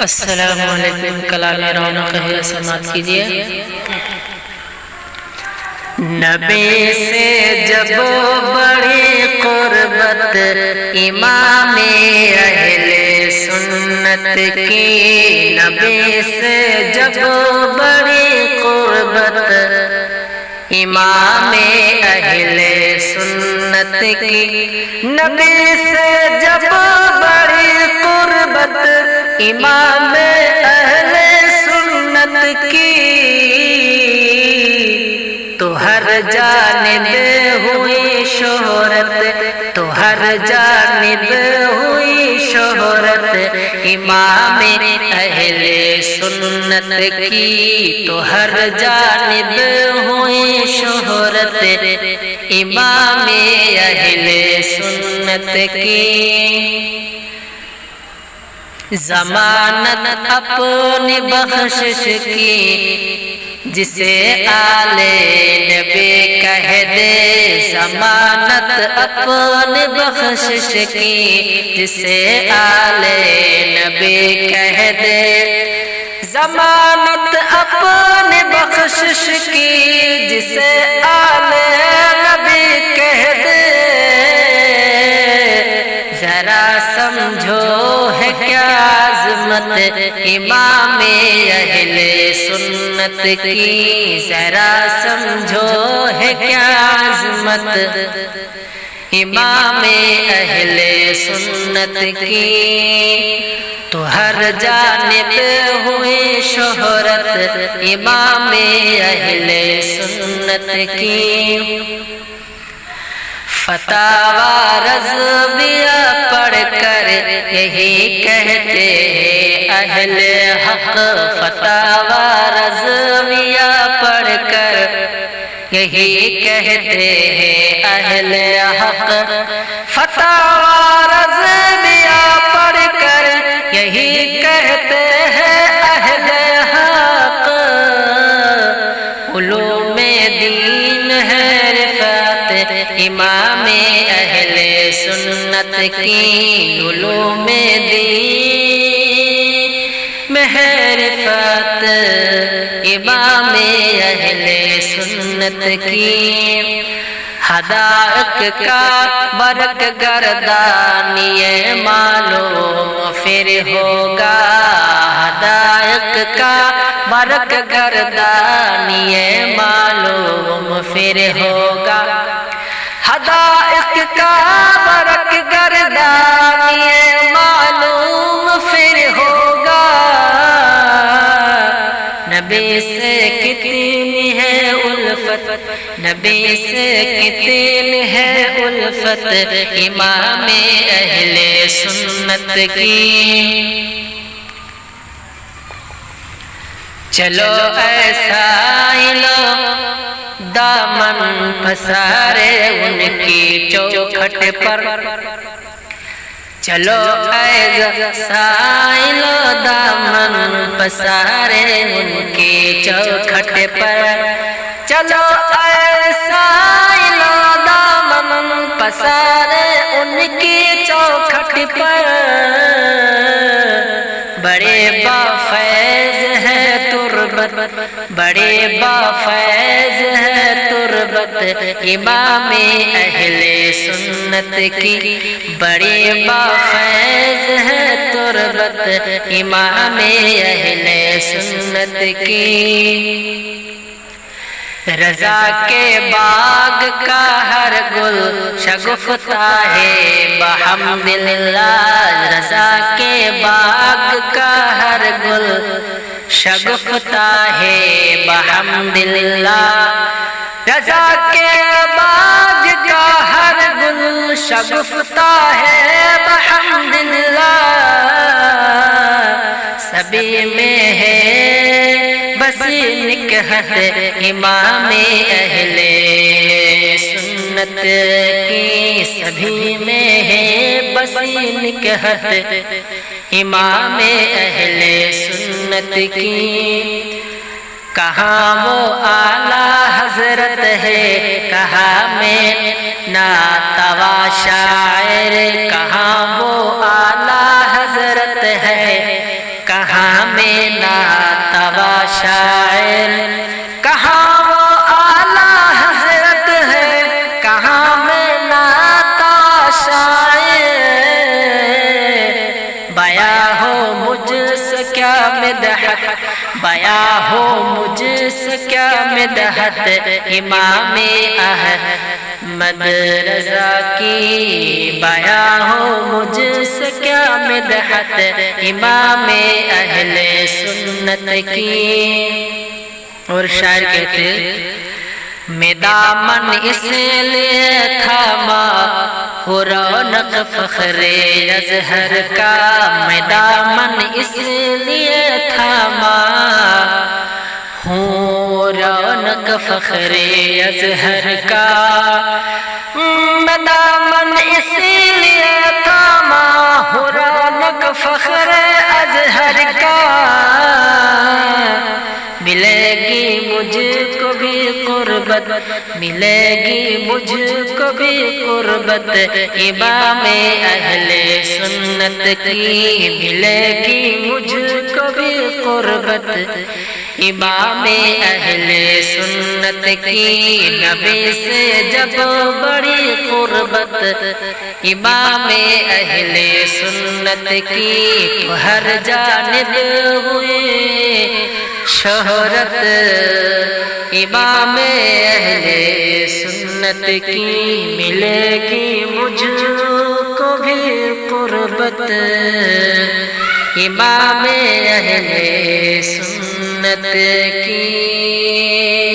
السلام علیکم، کلام رونق ہے، سماعت کیجئے۔ نبی سے جب بڑی قربت امام اہل سنت کی، نبی سے جب بڑی قربت امام اہل سنت کی، نبی سے جب بڑی قربت امام اہل سنت کی، تو ہر جانب ہوئی شہرت، تو ہر جانب ہوئی شہرت امام اہل سنت کی، تو ہر جانب ہوئی شہرت امام اہل سنت کی۔ ضمانت اپنی بخشش کی جسے آل نبی کہہ دے، ضمانت اپنی بخشش کی جسے آل نبی کہہ دے، ضمانت اپنی بخشش کی جسے آل نبی کہہ دے، ذرا سمجھو ہے کیا عظمت امام اہل سنت کی، ذرا سمجھو ہے کیا عظمت امام اہل سنت کی، تو ہر جانب ہوئی شہرت امام اہل سنت کی۔ فتاوی رضویہ پڑھ کر یہی کہتے ہیں اہل حق، فتاوی رضویہ پڑھ کر یہی کہتے ہیں اہل حق، فتاوی رضویہ پڑھ کر یہی کہتے ہیں اہل حق، علوم دین ہے رفعت امام اہل سنت کی، علوم دین میں رفعت امام اہل سنت کی۔ حدائق کا برق گردانی معلوم پھر ہوگا، حدائق کا برق گردانی معلوم پھر ہوگا، حدائق کا برق گردانی معلوم پھر ہوگا، نبی سے کتنی ہے الفت، نبی سے کتنی ہے الفت امام اہل سنت کی۔ چلو ایسا لو دامن پسارے ان کی چوکھٹ پر، چلو ایسا لو دامن پسارے ان کی چوکھٹ پر، چلو ایسا لو دامن پسارے ان کی چوکھٹ پر، بڑے بافیض ہے تربت، بڑے بافیض ہے تربت امام اہل سنت کی، بڑے بافیض ہے تربت امام اہل سنت کی۔ رضا کے باغ کا ہر گل شگفتہ ہے بحمداللہ، رضا کے باغ کا ہر گل شگفتہ ہے بحمداللہ، رضا کے باغ کا ہر گل شگفتہ ہے بحمداللہ، سبھی میں ہے بسی نکہت امام اہل سنت کی، سبھی میں ہے بسی نکہت امام اہل سنت کی۔ کہاں وہ اعلیٰ حضرت ہے، کہاں میں ناتوا شاعر، کہاں وہ اعلیٰ حضرت ہے، کہاں شاعر، کہاں وہ اعلیٰ حضرت ہے، کہاں میں نعت شاعر، بیاں ہو مجھ سے کیا مدحت، بیاں ہو مجھ سے کیا مدحت، امام احمد رضا کی، بیاں ہو مجھ سے کیا مدحت، امام اہل سنت کی۔ اور شاعر کہتے میں دامن اس لیے تھاما ہو رونق فخر اظہر کا، میں دامن اس لیے تھاما ہوں رونق فخر اظہر کا، میں دامن اس لیے تھاما ہوں رونق فخر اظہر کا، ملے گی مجھ کو بھی قربت، ملے گی مجھ کو بھی قربت، امام اہل سنت کی، ملے گی مجھ کو بھی قربت، امام اہل سنت کی، نبی سے جب بڑی قربت، امام اہل سنت کی، تو ہر جانب ہوئی شہرت، امام اہل سنت کی، ملے گی مجھ کو بھی قربت، امام اہل سنت کی۔